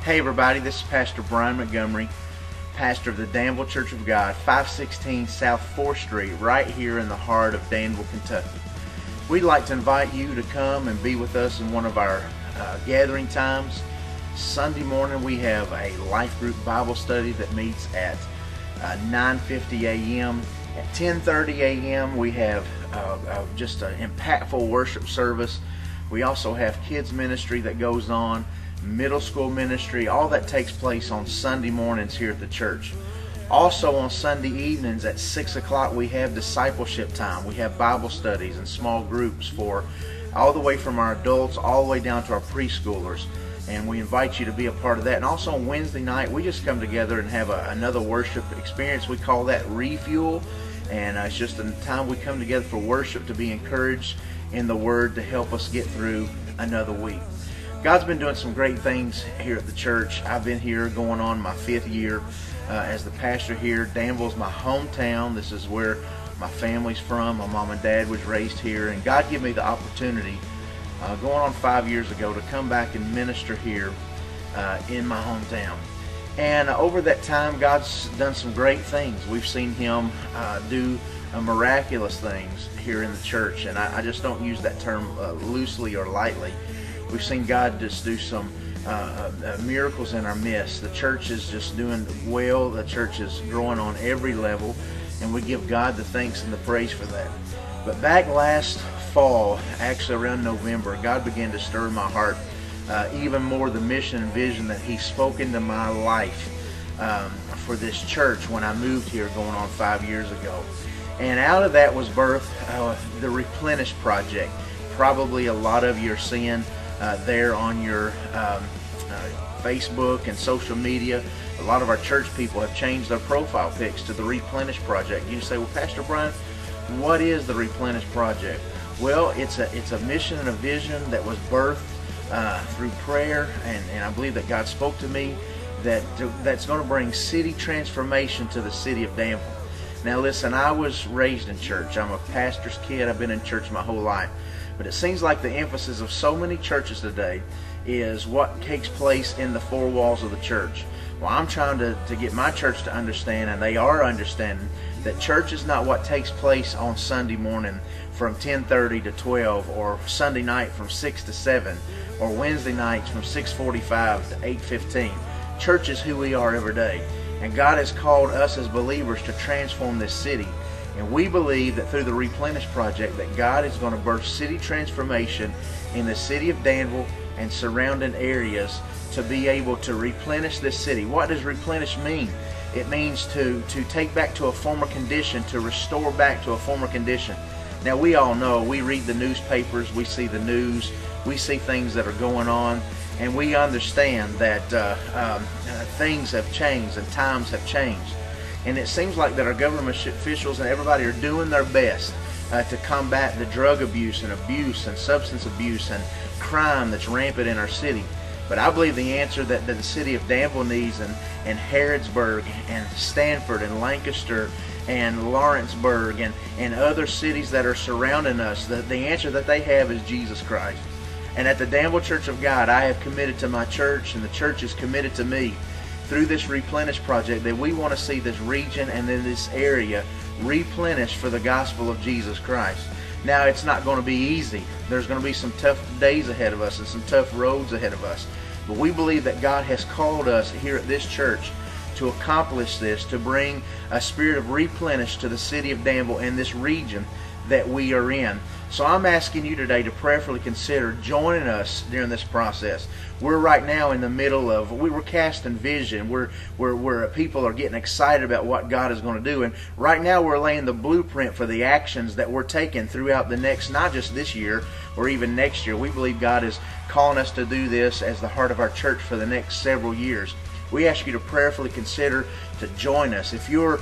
Hey everybody, this is Pastor Brian Montgomery, pastor of the Danville Church of God, 516 South 4th Street, right here in the heart of Danville, Kentucky. We'd like to invite you to come and be with us in one of our gathering times. Sunday morning we have a life group Bible study that meets at 9:50 a.m. At 10:30 a.m. we have just an impactful worship service. We also have kids ministry that goes on, middle school ministry. All that takes place on Sunday mornings here at the church. Also on Sunday evenings at 6 o'clock we have discipleship time. We have Bible studies and small groups for all the way from our adults all the way down to our preschoolers. And we invite you to be a part of that. And also on Wednesday night we just come together and have another worship experience. We call that Refuel. And it's just a time we come together for worship, to be encouraged in the Word, to help us get through another week. God's been doing some great things here at the church. I've been here going on my 5th year as the pastor here. Danville's my hometown. This is where my family's from. My mom and dad was raised here, and God gave me the opportunity going on 5 years ago to come back and minister here in my hometown. And over that time, God's done some great things. We've seen Him do miraculous things here in the church, and I just don't use that term loosely or lightly. We've seen God just do some miracles in our midst. The church is just doing well. The church is growing on every level, and we give God the thanks and the praise for that. But back last fall, actually around November, God began to stir my heart even more, the mission and vision that He spoke into my life for this church when I moved here going on 5 years ago. And out of that was birthed the Replenish Project. Probably a lot of you are seeing there on your Facebook and social media. A lot of our church people have changed their profile pics to the Replenish Project. You say, well, Pastor Brian, what is the Replenish Project? Well, it's a mission and a vision that was birthed through prayer, and I believe that God spoke to me that's going to bring city transformation to the city of Danville. Now listen, I was raised in church. I'm a pastor's kid. I've been in church my whole life. But it seems like the emphasis of so many churches today is what takes place in the four walls of the church. Well, I'm trying to get my church to understand, and they are understanding, that church is not what takes place on Sunday morning from 10:30 to 12, or Sunday night from 6 to 7, or Wednesday nights from 6:45 to 8:15. Church is who we are every day. And God has called us as believers to transform this city. And we believe that through the Replenish Project that God is going to birth city transformation in the city of Danville and surrounding areas to be able to replenish this city. What does replenish mean? It means to take back to a former condition, to restore back to a former condition. Now we all know, we read the newspapers, we see the news, we see things that are going on, and we understand that things have changed and times have changed. And it seems like that our government officials and everybody are doing their best to combat the drug abuse and substance abuse and crime that's rampant in our city. But I believe the answer that the city of Danville needs, and Harrodsburg and Stanford and Lancaster and Lawrenceburg and other cities that are surrounding us, the answer that they have is Jesus Christ. And at the Danville Church of God, I have committed to my church, and the church is committed to me through this Replenish Project, that we want to see this region and then this area replenished for the gospel of Jesus Christ. Now, it's not going to be easy. There's going to be some tough days ahead of us and some tough roads ahead of us. But we believe that God has called us here at this church to accomplish this, to bring a spirit of replenish to the city of Danville and this region that we are in. So I'm asking you today to prayerfully consider joining us during this process. We're right now in the middle of, we were casting vision. We're people are getting excited about what God is going to do. And right now we're laying the blueprint for the actions that we're taking throughout the next, not just this year or even next year. We believe God is calling us to do this as the heart of our church for the next several years. We ask you to prayerfully consider to join us. If you're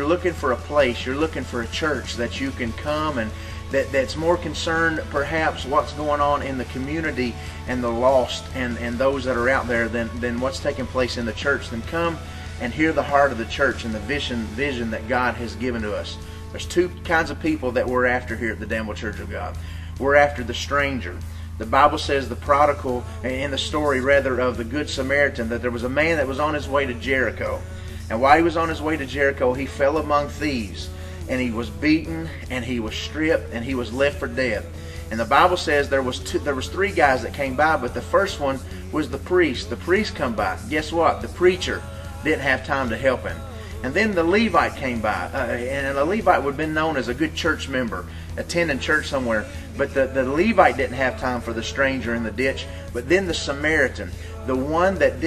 looking for a place, you're looking for a church that you can come and that's more concerned perhaps what's going on in the community and the lost and those that are out there than what's taking place in the church, then come and hear the heart of the church and the vision that God has given to us. There's two kinds of people that we're after here at the Danville Church of God. We're after the stranger. The Bible says the prodigal, in the story rather of the Good Samaritan, that there was a man that was on his way to Jericho. And while he was on his way to Jericho, he fell among thieves, and he was beaten, and he was stripped, and he was left for dead. And the Bible says there was three guys that came by, but the first one was the priest. The priest come by. Guess what? The preacher didn't have time to help him. And then the Levite came by, and the Levite would have been known as a good church member, attending church somewhere. But the Levite didn't have time for the stranger in the ditch. But then the Samaritan, the one that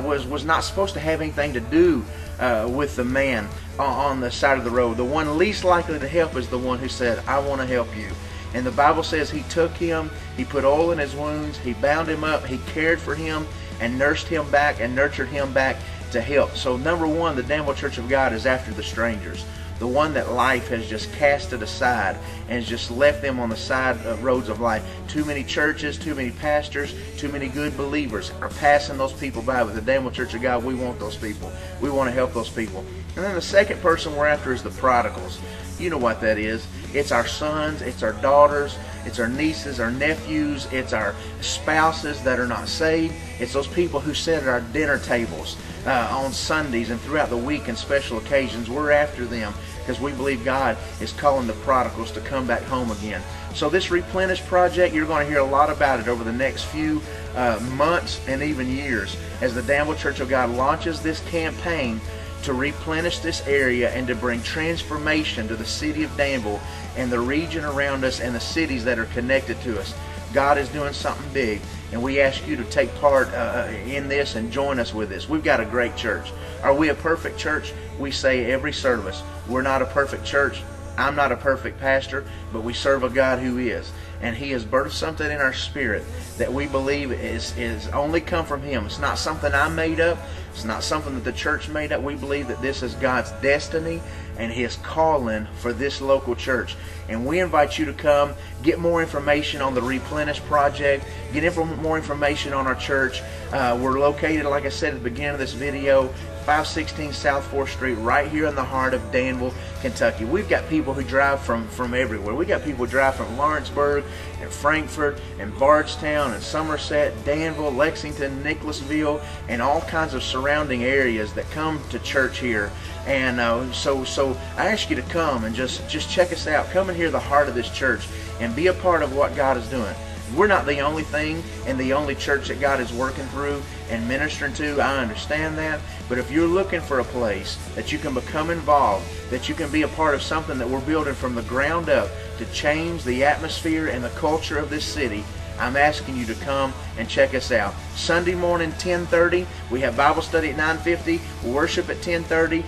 was not supposed to have anything to do with the man on the side of the road. The one least likely to help is the one who said, "I want to help you." And the Bible says he took him, he put oil in his wounds, he bound him up, he cared for him, and nursed him back and nurtured him back to help. So number one, the Danville Church of God is after the strangers. The one that life has just casted aside and has just left them on the side roads of life. Too many churches, too many pastors, too many good believers are passing those people by. But the Danville Church of God, we want those people. We want to help those people. And then the second person we're after is the prodigals. You know what that is. It's our sons, it's our daughters, it's our nieces, our nephews, it's our spouses that are not saved. It's those people who sit at our dinner tables on Sundays and throughout the week and special occasions. We're after them because we believe God is calling the prodigals to come back home again. So this Replenish Project, you're going to hear a lot about it over the next few months and even years as the Danville Church of God launches this campaign to replenish this area and to bring transformation to the city of Danville and the region around us and the cities that are connected to us. God is doing something big, and we ask you to take part in this and join us with this. We've got a great church. Are we a perfect church? We say every service, we're not a perfect church. I'm not a perfect pastor, but we serve a God who is. And He has birthed something in our spirit that we believe is only come from Him. It's not something I made up. It's not something that the church made up. We believe that this is God's destiny and His calling for this local church. And we invite you to come, get more information on the Replenish Project, get more information on our church. We're located, like I said at the beginning of this video, 516 South 4th Street, right here in the heart of Danville, Kentucky. We've got people who drive from everywhere. We've got people who drive from Lawrenceburg and Frankfort and Bardstown and Somerset, Danville, Lexington, Nicholasville, and all kinds of surrounding areas that come to church here. And so I ask you to come and just check us out. Come and hear the heart of this church and be a part of what God is doing. We're not the only thing and the only church that God is working through and ministering to. I understand that. But if you're looking for a place that you can become involved, that you can be a part of something that we're building from the ground up to change the atmosphere and the culture of this city, I'm asking you to come and check us out. Sunday morning, 10:30. We have Bible study at 9:50. Worship at 10:30.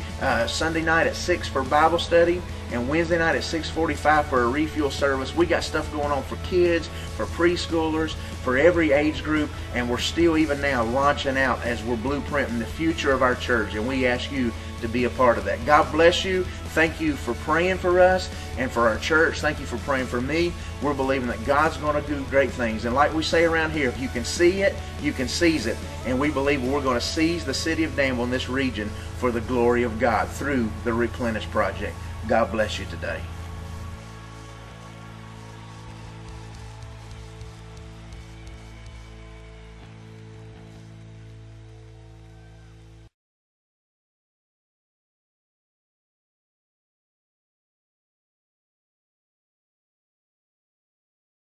Sunday night at 6 for Bible study. And Wednesday night at 6:45 for a refuel service. We got stuff going on for kids, for preschoolers, for every age group. And we're still even now launching out as we're blueprinting the future of our church. And we ask you to be a part of that. God bless you. Thank you for praying for us and for our church. Thank you for praying for me. We're believing that God's going to do great things. And like we say around here, if you can see it, you can seize it. And we believe we're going to seize the city of Danville in this region for the glory of God through the Replenish Project. God bless you today.